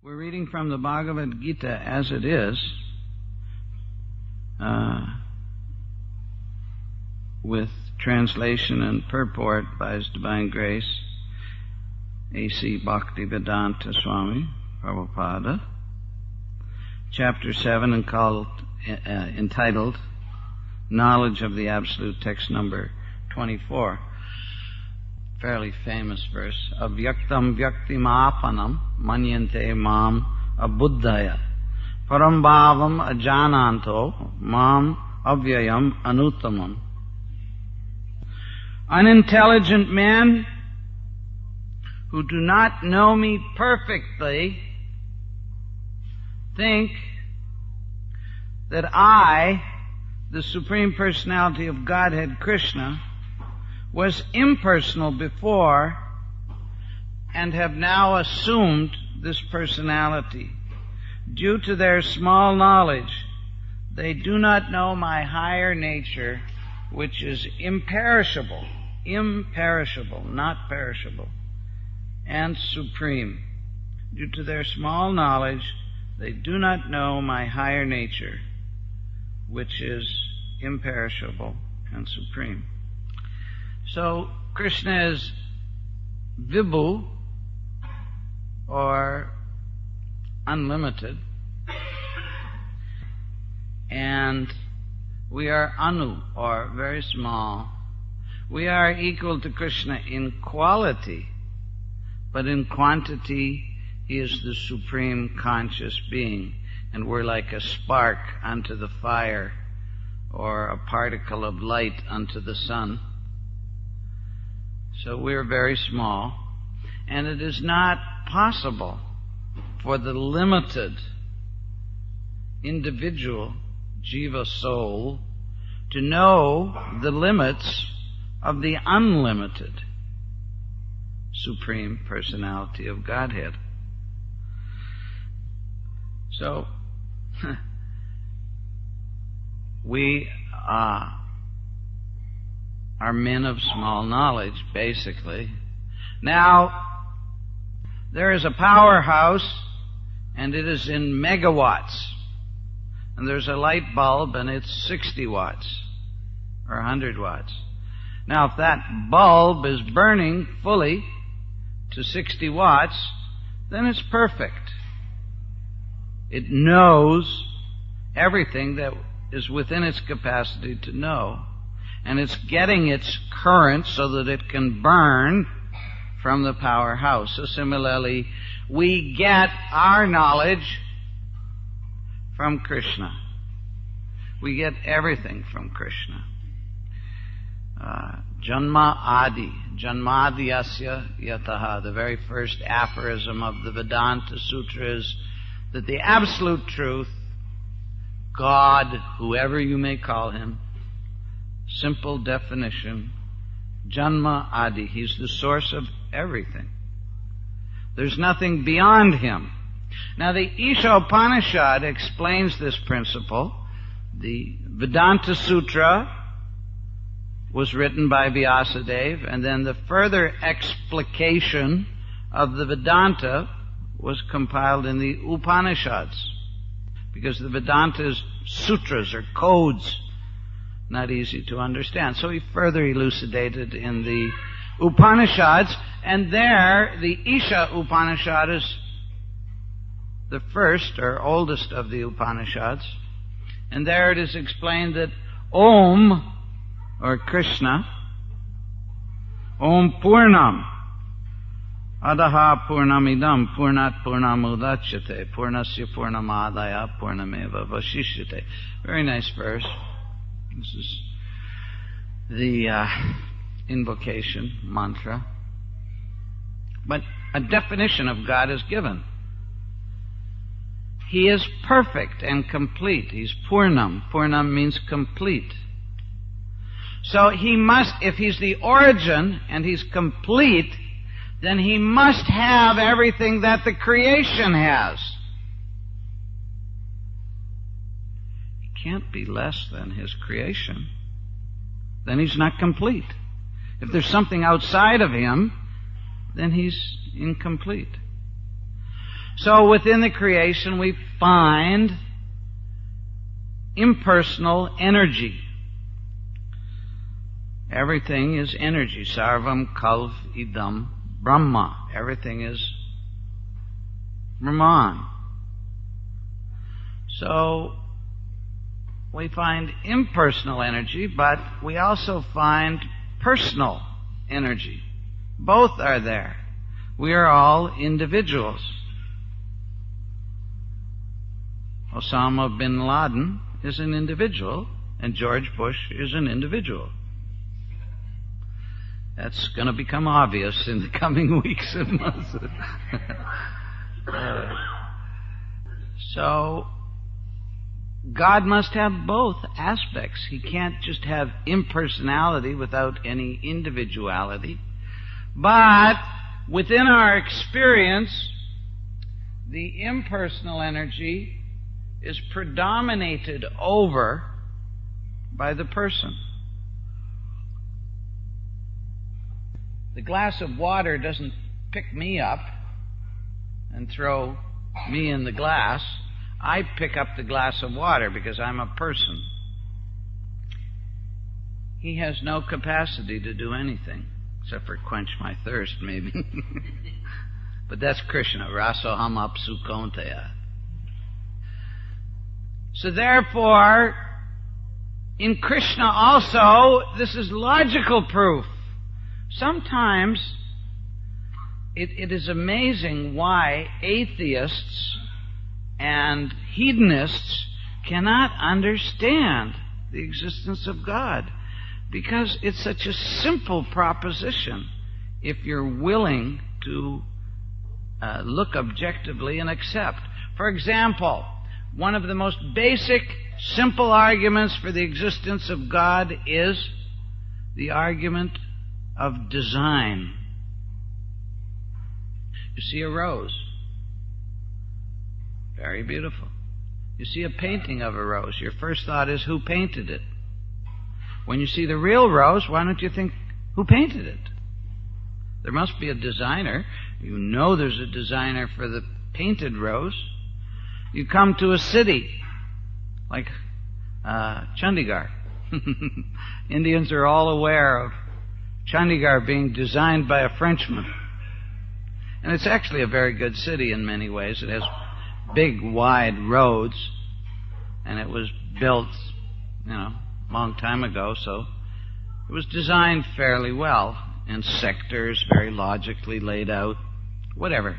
We're reading from the Bhagavad Gita as it is, with translation and purport by His Divine Grace, A.C. Bhaktivedanta Swami Prabhupada, Chapter 7, entitled Knowledge of the Absolute, text number 24. Fairly famous verse. Avyaktam vyaktimapanam manyante mam abuddhaya parambhavam ajananto mam avyayam anuttamam. Unintelligent men who do not know me perfectly think that I, the Supreme Personality of Godhead, Kṛṣṇa, was impersonal before and have now assumed this personality. Due to their small knowledge, they do not know my higher nature, which is imperishable, not perishable, and supreme. Due to their small knowledge, they do not know my higher nature, which is imperishable and supreme. So, Kṛṣṇa is Vibhu, or unlimited, and we are Anu, or very small. We are equal to Kṛṣṇa in quality, but in quantity He is the supreme conscious being, and we're like a spark unto the fire, or a particle of light unto the sun. So we're very small, and it is not possible for the limited individual jiva soul to know the limits of the unlimited Supreme Personality of Godhead. So, we are men of small knowledge, basically. Now, there is a powerhouse, and it is in megawatts. And there's a light bulb, and it's 60 watts, or 100 watts. Now, if that bulb is burning fully to 60 watts, then it's perfect. It knows everything that is within its capacity to know. And it's getting its current so that it can burn from the powerhouse. So similarly, we get our knowledge from Kṛṣṇa. We get everything from Kṛṣṇa. Janma Adi, Janmadhyasya Yataha. The very first aphorism of the Vedanta Sutra is that the absolute truth, God, whoever you may call Him, simple definition, Janma Adi, He's the source of everything. There's nothing beyond Him. Now the Isha Upanishad explains this principle. The Vedanta Sutra was written by Vyasadeva, and then the further explication of the Vedanta was compiled in the Upanishads, because the Vedanta's sutras or codes not easy to understand. So he further elucidated in the Upanishads, and there the Isha Upanishad is the first or oldest of the Upanishads, and there it is explained that Om, or Kṛṣṇa, Om Purnam, Adaha Purnamidam, Purnat Purnamudachyate, Purnasya Purnamadaya, Purnameva Vashishyate. Very nice verse. This is the invocation mantra. But a definition of God is given. He is perfect and complete. He's Purnam. Purnam means complete. So He must, if He's the origin and He's complete, then He must have everything that the creation has. Can't be less than His creation. Then He's not complete. If there's something outside of Him, then He's incomplete. So within the creation we find impersonal energy. Everything is energy. Sarvam kalv idam Brahma. Everything is Brahman. So we find impersonal energy, but we also find personal energy. Both are there. We are all individuals. Osama bin Laden is an individual, and George Bush is an individual. That's going to become obvious in the coming weeks and months. So, God must have both aspects. He can't just have impersonality without any individuality. But within our experience, the impersonal energy is predominated over by the person. The glass of water doesn't pick me up and throw me in the glass. I pick up the glass of water because I'm a person. He has no capacity to do anything except for quench my thirst, maybe. But that's Kṛṣṇa, rasoham apsu kaunteya. So therefore, in Kṛṣṇa also, this is logical proof. Sometimes it is amazing why atheists and hedonists cannot understand the existence of God, because it's such a simple proposition if you're willing to look objectively and accept. For example, one of the most basic, simple arguments for the existence of God is the argument of design. You see a rose. Very beautiful. You see a painting of a rose. Your first thought is, who painted it? When you see the real rose, why don't you think, who painted it? There must be a designer. You know there's a designer for the painted rose. You come to a city like Chandigarh. Indians are all aware of Chandigarh being designed by a Frenchman. And it's actually a very good city in many ways. It has big, wide roads, and it was built, a long time ago, so it was designed fairly well in sectors, very logically laid out, whatever.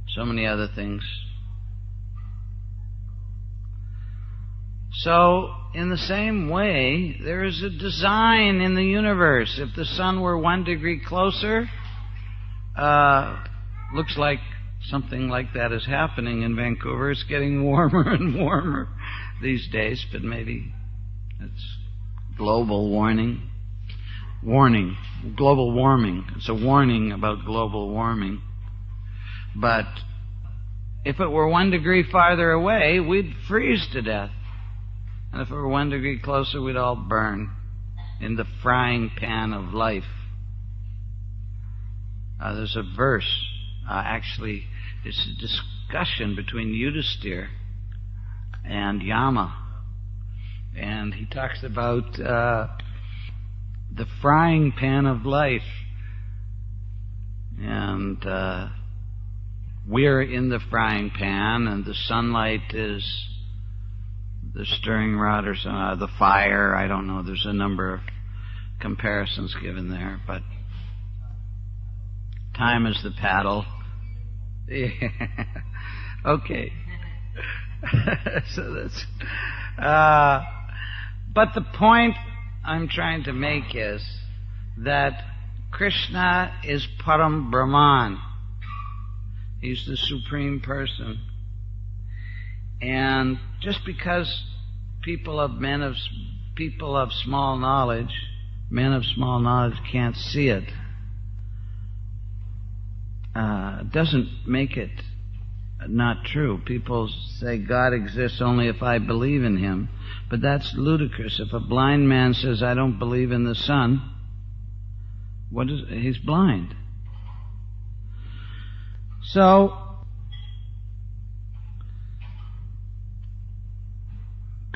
So many other things. So, in the same way, there is a design in the universe. If the sun were 1 degree closer, looks like something like that is happening in Vancouver. It's getting warmer and warmer these days, but maybe it's global warming. Global warming. It's a warning about global warming. But if it were 1 degree farther away, we'd freeze to death. And if it were 1 degree closer, we'd all burn in the frying pan of life. There's a verse, actually, it's a discussion between Yudhisthira and Yama. And he talks about the frying pan of life. And we're in the frying pan, and the sunlight is the stirring rod or the fire. I don't know. There's a number of comparisons given there, but time is the paddle. Okay. So that's. But the point I'm trying to make is that Kṛṣṇa is Param Brahman. He's the Supreme Person. And just because people of small knowledge, men of small knowledge can't see it, doesn't make it not true. People say God exists only if I believe in Him, but that's ludicrous. If a blind man says, I don't believe in the sun, he's blind. So,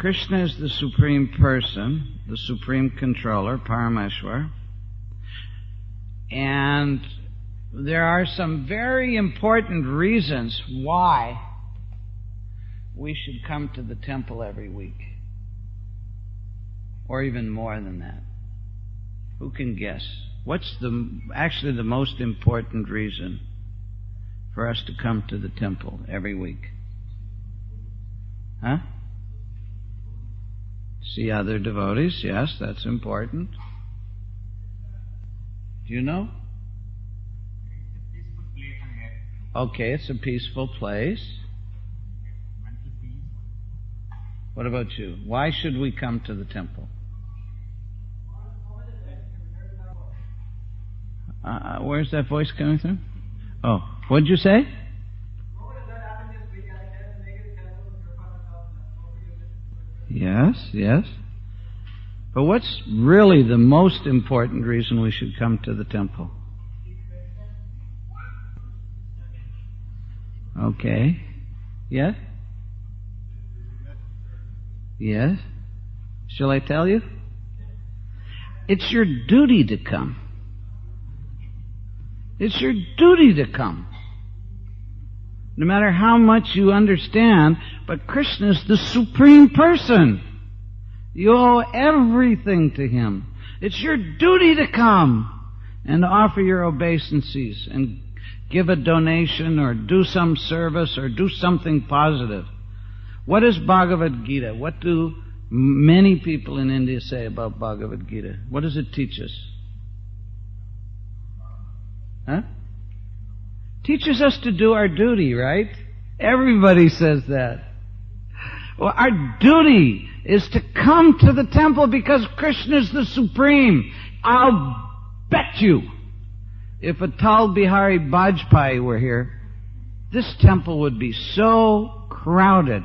Kṛṣṇa is the Supreme Person, the Supreme Controller, Parameshwar. And there are some very important reasons why we should come to the temple every week. Or even more than that. Who can guess? What's actually the most important reason for us to come to the temple every week? Huh? See other devotees, yes, that's important. Do you know? Okay, it's a peaceful place. What about you? Why should we come to the temple? Where's that voice coming from? Oh, what did you say? Yes, yes. But what's really the most important reason we should come to the temple? Okay. Yes? Yes? Shall I tell you? It's your duty to come. It's your duty to come. No matter how much you understand, but Kṛṣṇa is the Supreme Person. You owe everything to Him. It's your duty to come and offer your obeisances and give a donation or do some service or do something positive. What is Bhagavad Gita? What do many people in India say about Bhagavad Gita? What does it teach us? Huh? Teaches us to do our duty, right? Everybody says that. Well, our duty is to come to the temple because Kṛṣṇa is the Supreme. I'll bet you, if Atal Bihari Vajpayee were here, this temple would be so crowded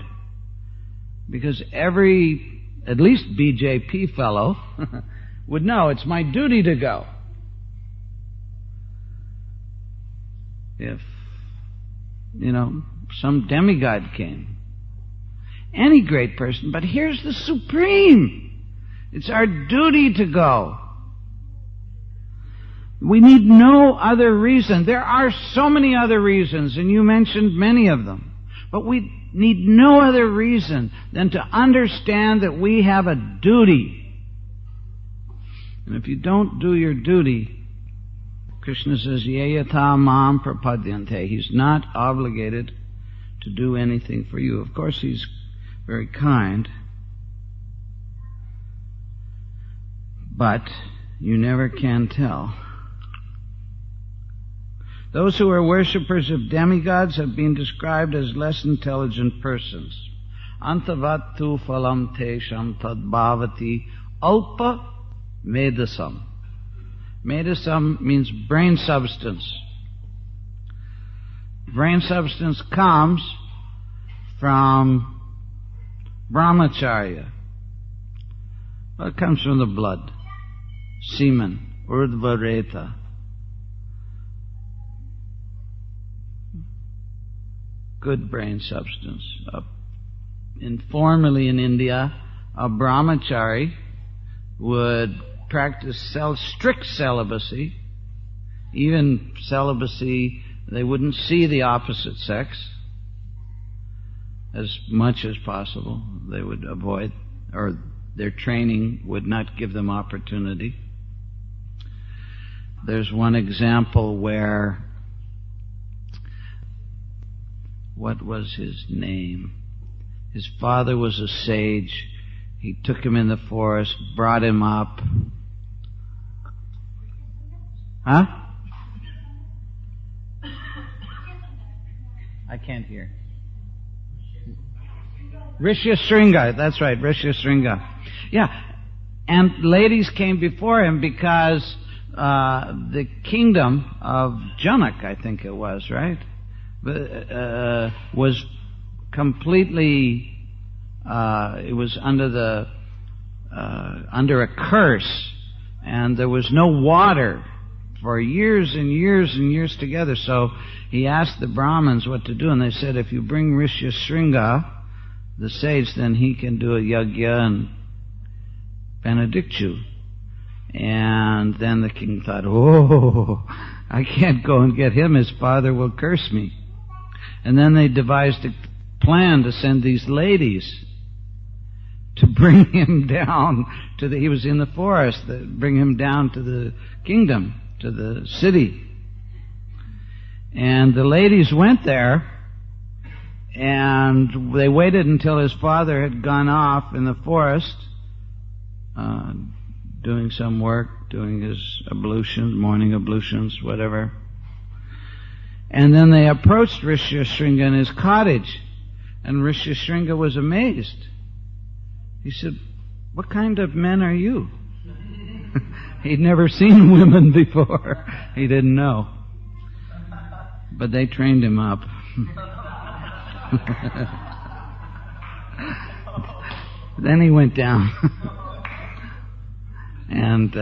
because every, at least BJP fellow, would know it's my duty to go. If, some demigod came, any great person, but here's the Supreme. It's our duty to go. We need no other reason. There are so many other reasons, and you mentioned many of them. But we need no other reason than to understand that we have a duty. And if you don't do your duty, Kṛṣṇa says, Yayata mam prapadyante. He's not obligated to do anything for you. Of course, He's very kind. But you never can tell. Those who are worshippers of demigods have been described as less intelligent persons. Antavattu phalam tesham tadbhavati alpa medasam. Medasam means brain substance. Brain substance comes from brahmacharya. Well, it comes from the blood. Semen, urdhvareta. Good brain substance. Informally in India, a brahmachari would practice strict celibacy, even celibacy, they wouldn't see the opposite sex as much as possible. They would avoid, or their training would not give them opportunity. There's one example where, what was his name? His father was a sage. He took him in the forest, brought him up. Huh? I can't hear. Rishyasringa, that's right, Rishyasringa. Yeah, and ladies came before him because the kingdom of Janak, I think it was, right? Was completely, it was under a curse, and there was no water for years and years and years together. So he asked the Brahmins what to do, and they said, if you bring Rishyasringa the sage, then he can do a yajna and benedict you. And then the king thought, oh, I can't go and get him. His father will curse me. And then they devised a plan to send these ladies to bring him down to he was in the forest, bring him down to the kingdom, to the city. And the ladies went there, and they waited until his father had gone off in the forest, doing some work, doing his ablutions, morning ablutions, whatever. And then they approached Rishishringa in his cottage, and Rishishringa was amazed. He said, "What kind of men are you?" He'd never seen women before. He didn't know. But they trained him up. Then he went down. And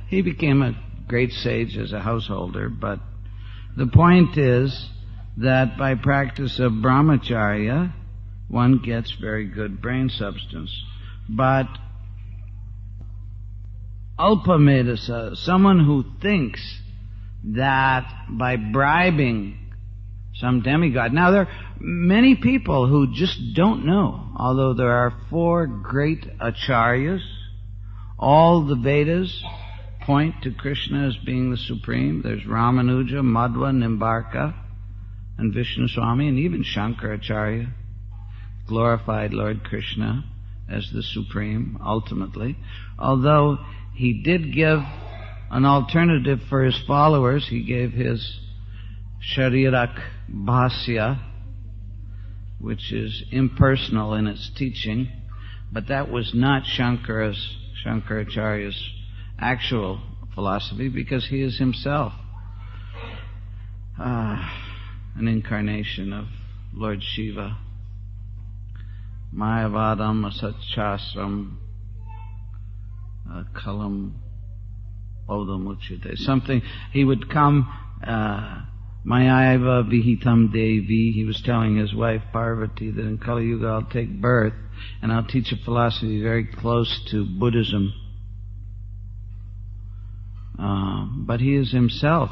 he became a great sage as a householder. But the point is that by practice of brahmacharya, one gets very good brain substance. But Alpamedasa, someone who thinks that by bribing some demigod. Now, there are many people who just don't know, although there are 4 great acharyas. All the Vedas point to Kṛṣṇa as being the supreme. There's Ramanuja, Madhva, Nimbarka, and Vishnu Swami, and even Shankaracharya glorified Lord Kṛṣṇa as the supreme, ultimately. Although he did give an alternative for his followers. He gave his Sharirak Bhasya, which is impersonal in its teaching, but that was not Shankaracharya's actual philosophy, because he is himself an incarnation of Lord Shiva. Mayavadam asatshasram kalam odam uchite. Something, he would come, Mayaiva vihitam devi. He was telling his wife Parvati that in Kali Yuga I'll take birth and I'll teach a philosophy very close to Buddhism. But he is himself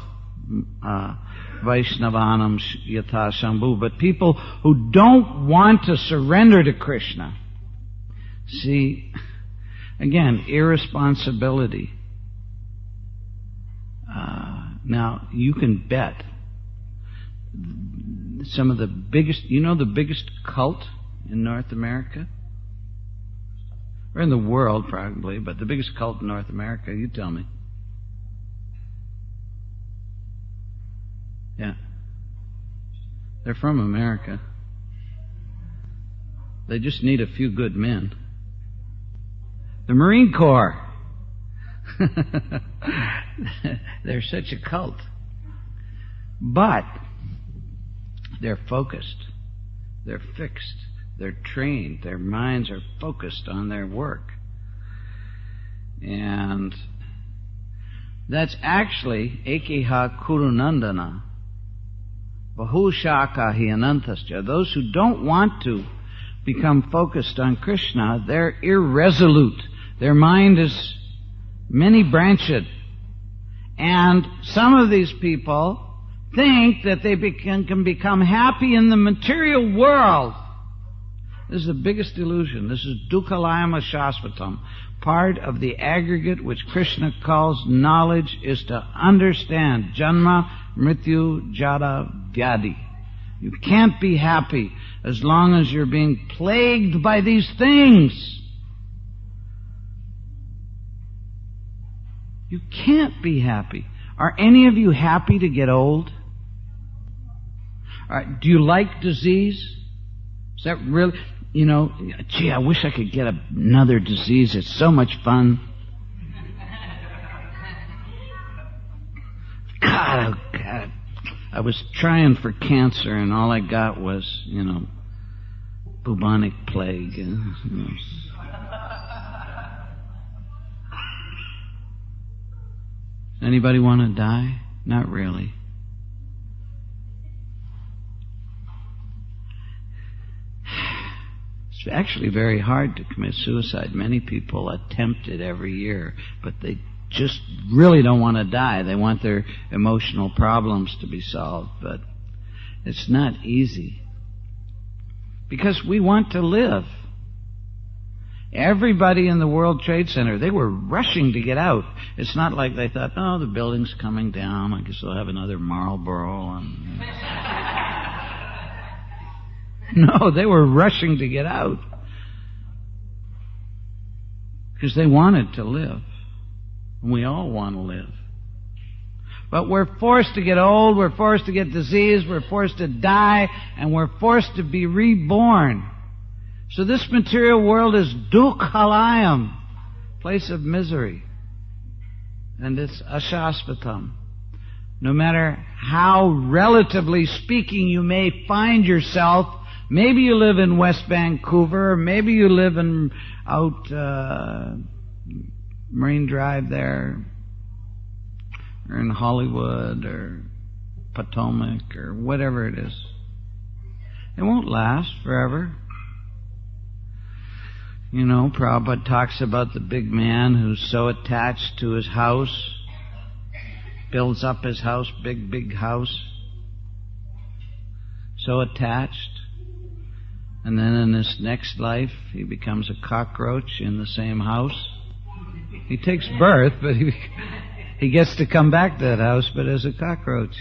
Vaishnavanam yatha shambhu. But people who don't want to surrender to Kṛṣṇa, see, again, irresponsibility. Now, you can bet some of the biggest, the biggest cult in North America? Or in the world, probably, but the biggest cult in North America, you tell me. Yeah. They're from America. They just need a few good men. The Marine Corps. They're such a cult. But they're focused. They're fixed. They're trained. Their minds are focused on their work. And that's actually Ekeha Kurunandana. Bahushaka hi anantascha. Those who don't want to become focused on Kṛṣṇa, they're irresolute. Their mind is many-branched. And some of these people think that they can become happy in the material world. This is the biggest illusion. This is Dukhalayama Shasvatam. Part of the aggregate which Kṛṣṇa calls knowledge is to understand Janma, Mrityu, Jara, Vyadi. You can't be happy as long as you're being plagued by these things. You can't be happy. Are any of you happy to get old? Do you like disease? Is that really, gee, I wish I could get another disease. It's so much fun. God, oh God. I was trying for cancer and all I got was, bubonic plague. Anybody want to die? Not really. It's It's actually very hard to commit suicide. Many people attempt it every year, but they just really don't want to die. They want their emotional problems to be solved, but it's not easy. Because we want to live. Everybody in the World Trade Center, they were rushing to get out. It's not like they thought, oh, the building's coming down, I guess they'll have another Marlboro. No, they were rushing to get out. Because they wanted to live. And we all want to live. But we're forced to get old, we're forced to get diseased, we're forced to die, and we're forced to be reborn. So this material world is dukkhalayam, place of misery. And it's ashashvatam. No matter how, relatively speaking, you may find yourself, maybe you live in West Vancouver, or maybe you live in Marine Drive there, or in Hollywood, or Potomac, or whatever it is. It won't last forever. You know, Prabhupada talks about the big man who's so attached to his house, builds up his house, big house, so attached, and then in his next life he becomes a cockroach in the same house. He takes birth, but he gets to come back to that house, but as a cockroach.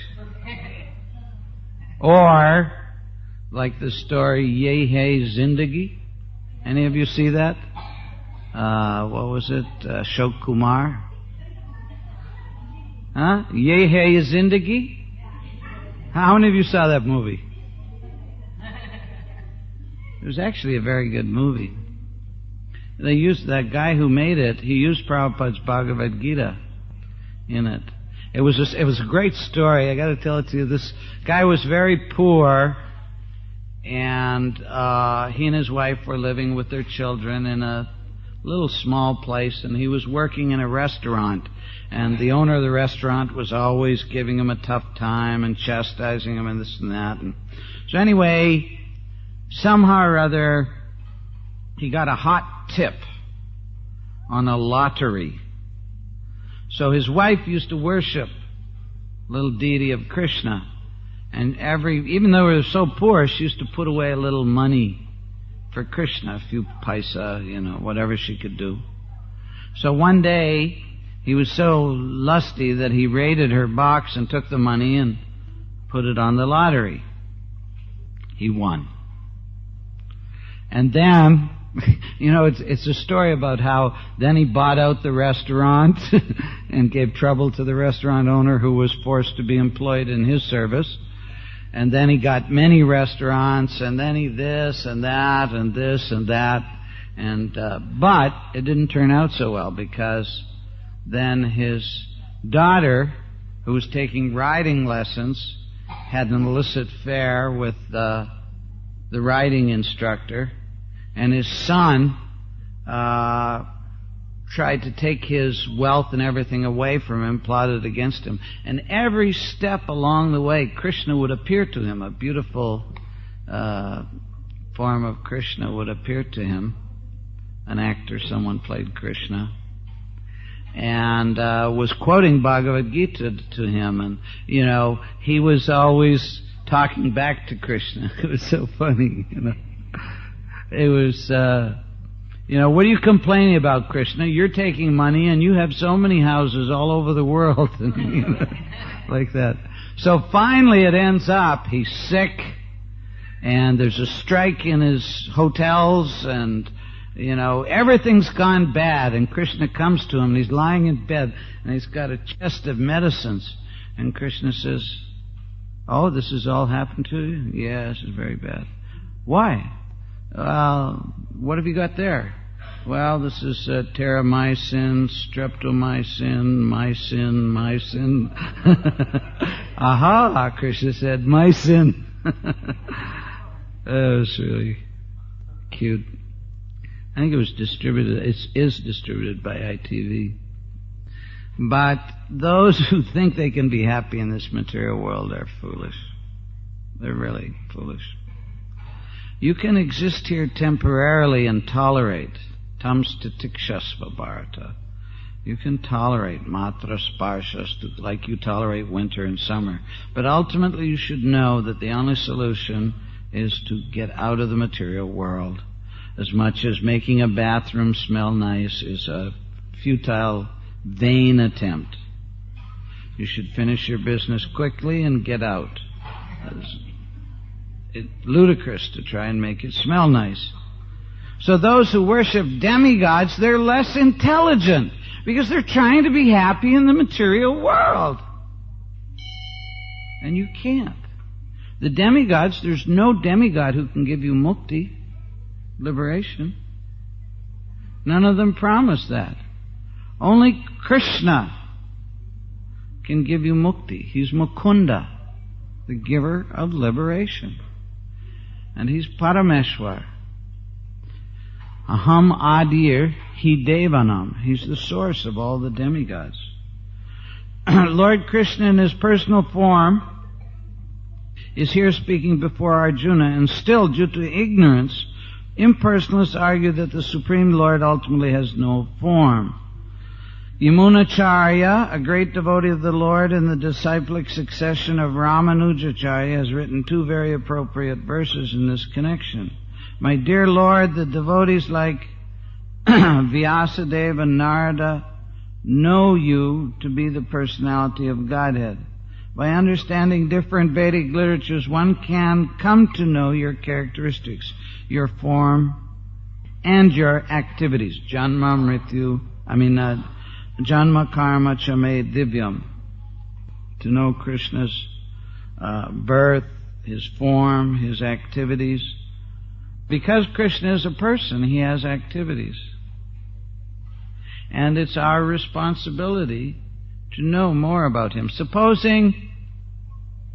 Or, like the story Ye Hai Zindagi. Any of you see that? What was it? Ashok Kumar? Huh? Ye Hai Zindagi? How many of you saw that movie? It was actually a very good movie. They used, that guy who made it, he used Prabhupada's Bhagavad Gita in it. It was a great story. I got to tell it to you. This guy was very poor, and he and his wife were living with their children in a little small place, and he was working in a restaurant, and the owner of the restaurant was always giving him a tough time and chastising him and this and that. And so anyway, somehow or other, he got a hot tip on a lottery. So his wife used to worship little deity of Kṛṣṇa. And even though they were so poor, she used to put away a little money for Kṛṣṇa, a few paisa, whatever she could do. So one day, he was so lusty that he raided her box and took the money and put it on the lottery. He won. And then, it's a story about how then he bought out the restaurant and gave trouble to the restaurant owner who was forced to be employed in his service. And then he got many restaurants, and then he this and that and this and that. But it didn't turn out so well, because then his daughter, who was taking riding lessons, had an illicit affair with the riding instructor, and his son tried to take his wealth and everything away from him, plotted against him. And every step along the way, Kṛṣṇa would appear to him. A beautiful form of Kṛṣṇa would appear to him. An actor, someone played Kṛṣṇa, and was quoting Bhagavad Gita to him. And, he was always talking back to Kṛṣṇa. It was so funny, It was... what are you complaining about, Kṛṣṇa? You're taking money and you have so many houses all over the world. And, like that. So finally it ends up, he's sick, and there's a strike in his hotels, and, everything's gone bad. And Kṛṣṇa comes to him, and he's lying in bed, and he's got a chest of medicines. And Kṛṣṇa says, oh, this has all happened to you? Yes, it's very bad. Why? Well, what have you got there? Well, this is terramycin, streptomycin, mycin. Aha, Kṛṣṇa said, mycin. That was really cute. I think it was distributed, it is distributed by ITV. But those who think they can be happy in this material world are foolish. They're really foolish. You can exist here temporarily and tolerate. Tam stitikshasva bharata. You can tolerate matra sparshas, like you tolerate winter and summer. But ultimately you should know that the only solution is to get out of the material world. As much as making a bathroom smell nice is a futile, vain attempt. You should finish your business quickly and get out. It's ludicrous to try and make it smell nice. So those who worship demigods, they're less intelligent because they're trying to be happy in the material world. And you can't. The demigods, there's no demigod who can give you mukti, liberation. None of them promise that. Only Kṛṣṇa can give you mukti. He's Mukunda, the giver of liberation. And he's Parameshwar. Aham Adir Hi Devanam. He's the source of all the demigods. Lord Kṛṣṇa in his personal form is here speaking before Arjuna, and still, due to ignorance, impersonalists argue that the Supreme Lord ultimately has no form. Yamunacharya, a great devotee of the Lord in the disciplic succession of Ramanujacharya, has written 2 very appropriate verses in this connection. My dear Lord, the devotees like Vyasadeva and Narada know you to be the personality of Godhead. By understanding different Vedic literatures, one can come to know your characteristics, your form, and your activities. Janma karma chame divyam. To know Krishna's birth, his form, his activities. Because Krishna is a person, he has activities. And it's our responsibility to know more about him. Supposing,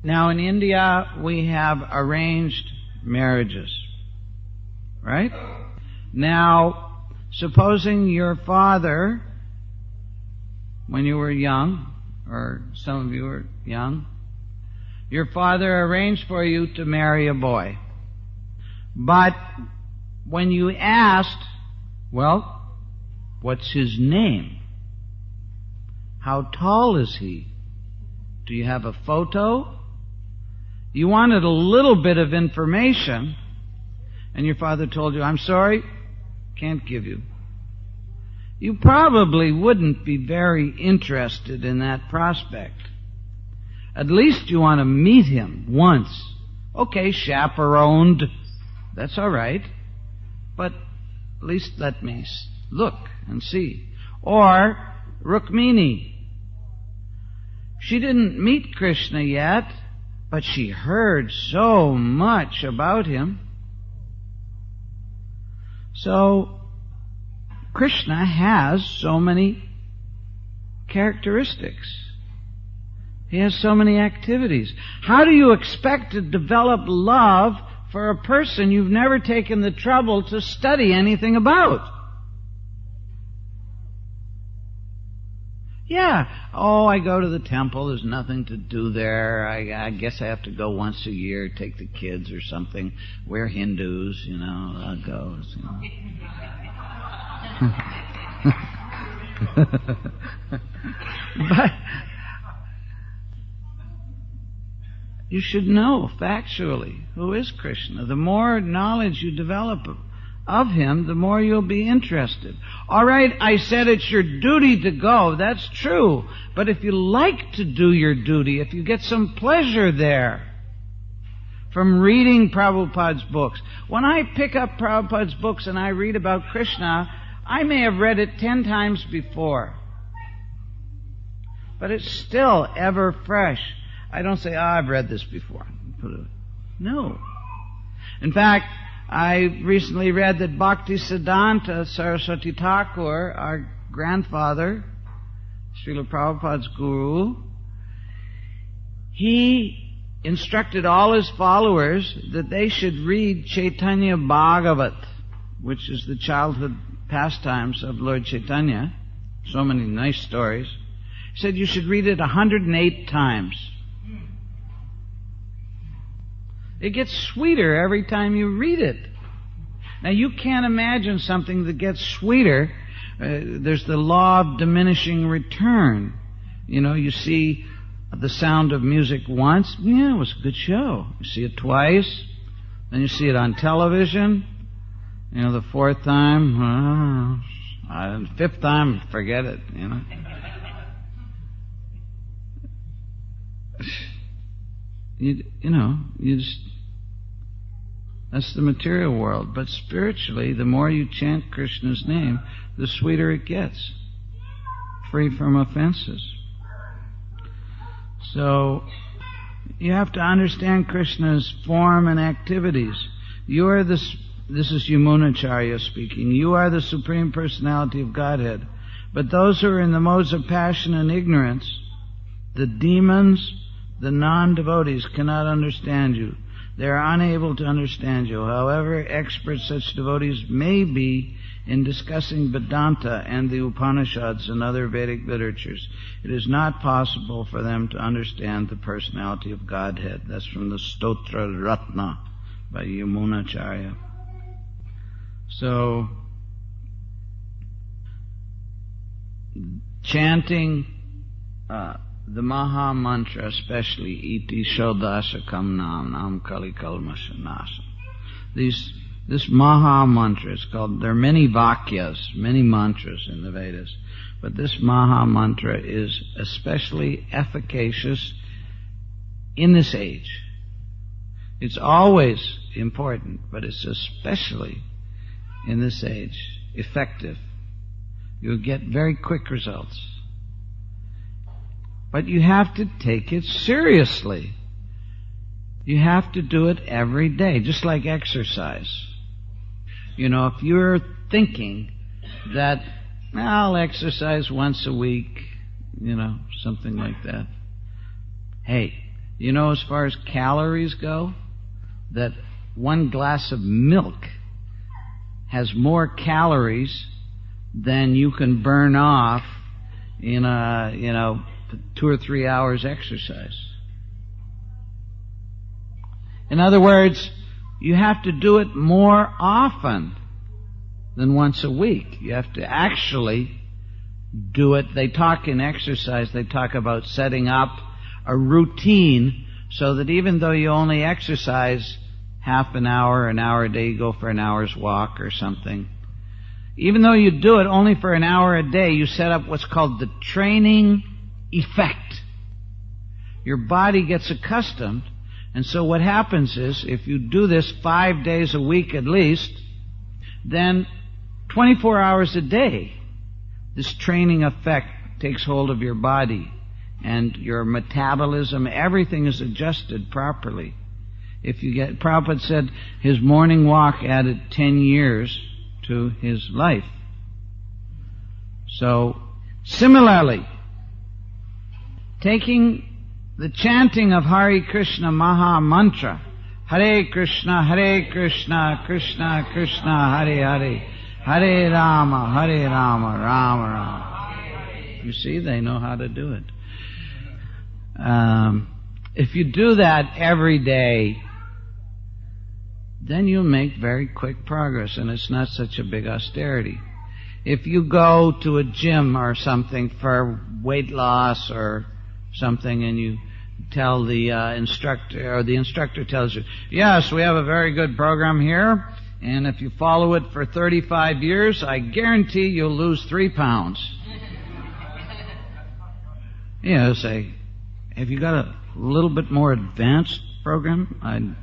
now in India we have arranged marriages, right? Now, supposing your father, when you were young, or some of you were young, your father arranged for you to marry a boy. But when you asked, well, what's his name? How tall is he? Do you have a photo? You wanted a little bit of information, and your father told you, I'm sorry, can't give you. You probably wouldn't be very interested in that prospect. At least you want to meet him once. Okay, chaperoned, that's all right. But at least let me look and see. Or Rukmini. She didn't meet Kṛṣṇa yet, but she heard so much about him. So Kṛṣṇa has so many characteristics. He has so many activities. How do you expect to develop love for a person you've never taken the trouble to study anything about? Yeah, I go to the temple, there's nothing to do there. I guess I have to go once a year, take the kids or something. We're Hindus, I'll go. But you should know factually who is Kṛṣṇa. The more knowledge you develop of him, the more you'll be interested. All right, I said it's your duty to go. That's true. But if you like to do your duty, if you get some pleasure there from reading Prabhupada's books. When I pick up Prabhupada's books and I read about Kṛṣṇa, I may have read it 10 times before. But it's still ever fresh. I don't say, I've read this before. No. In fact, I recently read that Bhaktisiddhanta Saraswati Thakur, our grandfather, Srila Prabhupada's guru, he instructed all his followers that they should read Chaitanya Bhagavad, which is the childhood pastimes of Lord Chaitanya. So many nice stories. He said you should read it 108 times. It gets sweeter every time you read it. Now, you can't imagine something that gets sweeter. There's the law of diminishing return. You know, you see The Sound of Music once, yeah, it was a good show. You see it twice, then you see it on television. You know, the fourth time, fifth time, forget it, you know. You just, that's the material world. But spiritually, the more you chant Krishna's name, the sweeter it gets. Free from offenses. So, you have to understand Krishna's form and activities. You are this is Yamunacharya speaking. You are the Supreme Personality of Godhead. But those who are in the modes of passion and ignorance, the demons, the non-devotees, cannot understand you. They are unable to understand you. However expert such devotees may be in discussing Vedanta and the Upanishads and other Vedic literatures, it is not possible for them to understand the personality of Godhead. That's from the Stotra Ratna by Yamunacharya. So, chanting the Maha Mantra, especially Iti Shodashakam Nam Kali Kalmashanasam. This Maha Mantra is called, there are many Vakyas, many mantras in the Vedas, but this Maha Mantra is especially efficacious in this age. It's always important, but it's especially in this age effective. You'll get very quick results. But you have to take it seriously. You have to do it every day, just like exercise. You know, if you're thinking that, I'll exercise once a week, you know, something like that. Hey, you know, as far as calories go, that one glass of milk has more calories than you can burn off in 2 or 3 hours exercise. In other words, you have to do it more often than once a week. You have to actually do it. They talk in exercise, they talk about setting up a routine so that even though you only exercise half an hour a day, you go for an hour's walk or something. Even though you do it only for an hour a day, you set up what's called the training effect. Your body gets accustomed, and so what happens is, if you do this 5 days a week at least, then 24 hours a day, this training effect takes hold of your body, and your metabolism, everything is adjusted properly. If you get, Prabhupada said his morning walk added 10 years to his life. So, similarly, taking the chanting of Hare Krishna Maha Mantra, Hare Krishna, Krishna Krishna, Hare Hare, Hare Rama, Rama Rama. You see, they know how to do it. If you do that every day, then you'll make very quick progress, and it's not such a big austerity. If you go to a gym or something for weight loss or something, and you tell the instructor, or the instructor tells you, yes, we have a very good program here, and if you follow it for 35 years, I guarantee you'll lose 3 pounds. You know, say, have you got a little bit more advanced program?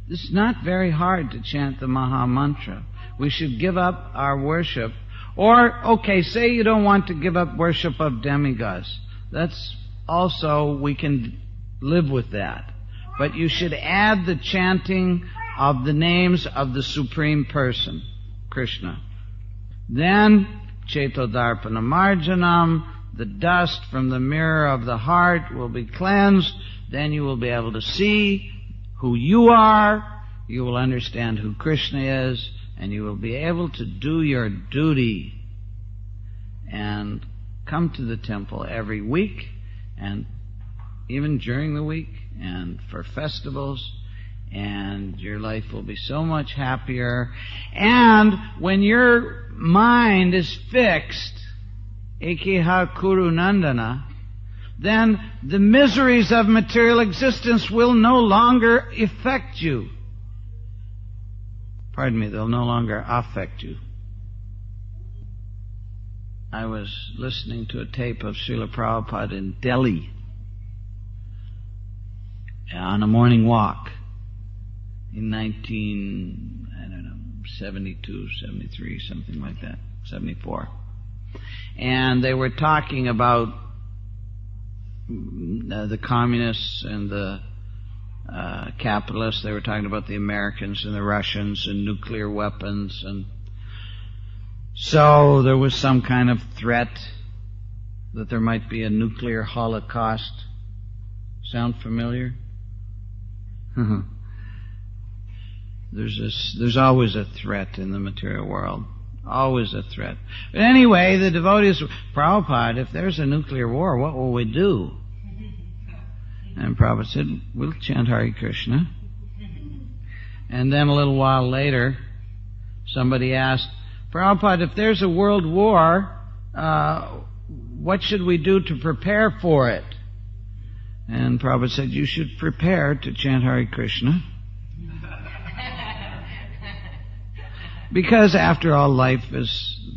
This is not very hard to chant the Maha Mantra. We should give up our worship. Or, okay, say you don't want to give up worship of demigods. That's also, we can live with that. But you should add the chanting of the names of the Supreme Person, Kṛṣṇa. Then, Chetodarpana Marjanam, the dust from the mirror of the heart will be cleansed. Then you will be able to see who you are, you will understand who Kṛṣṇa is, and you will be able to do your duty. And come to the temple every week, and even during the week, and for festivals, and your life will be so much happier. And when your mind is fixed, Ekeha Kuru Nandana, then the miseries of material existence will no longer affect you. Pardon me, they'll no longer affect you. I was listening to a tape of Srila Prabhupada in Delhi on a morning walk in 72, 73, something like that, 74. And they were talking about the communists and the capitalists. They were talking about the Americans and the Russians and nuclear weapons, and so there was some kind of threat that there might be a nuclear holocaust. Sound familiar? There's always a threat in the material world. Always a threat. But anyway, the devotees, Prabhupada, if there's a nuclear war, what will we do? And Prabhupada said, we'll chant Hare Kṛṣṇa. And then a little while later, somebody asked, Prabhupada, if there's a world war, what should we do to prepare for it? And Prabhupada said, you should prepare to chant Hare Kṛṣṇa. Because after all,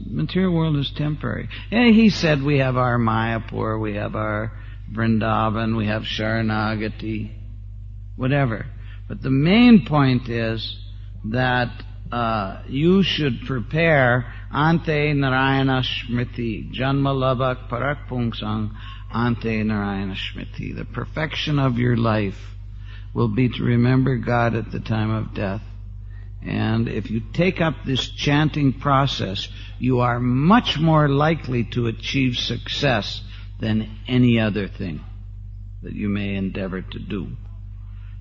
material world is temporary. And he said we have our Mayapur, we have our Vrindavan, we have Sharanagati, whatever. But the main point is that you should prepare Ante Narayana Smriti, Janma Labak Parak Pungsang Ante Narayana Smriti. The perfection of your life will be to remember God at the time of death. And if you take up this chanting process, you are much more likely to achieve success than any other thing that you may endeavor to do.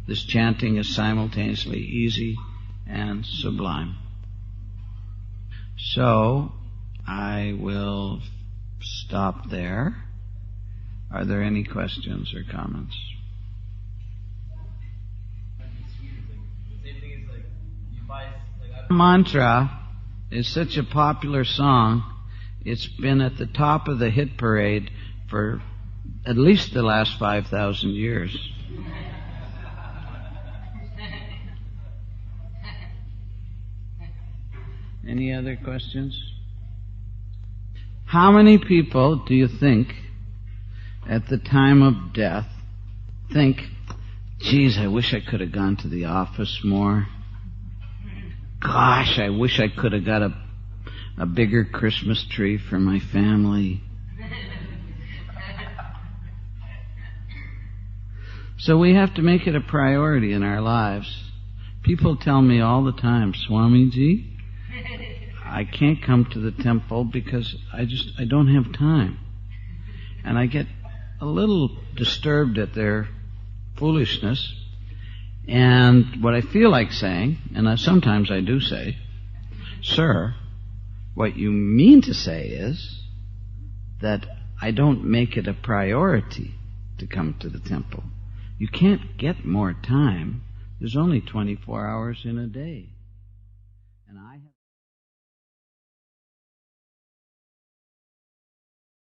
This chanting is simultaneously easy and sublime. So, I will stop there. Are there any questions or comments? Mantra is such a popular song, it's been at the top of the hit parade for at least the last 5,000 years. Any other questions? How many people do you think at the time of death think, geez, I wish I could have gone to the office more? Gosh, I wish I could have got a bigger Christmas tree for my family. So we have to make it a priority in our lives. People tell me all the time, Swamiji, I can't come to the temple because I don't have time. And I get a little disturbed at their foolishness. And what I feel like saying, and sometimes I do say, sir, what you mean to say is that I don't make it a priority to come to the temple. You can't get more time. There's only 24 hours in a day. And I have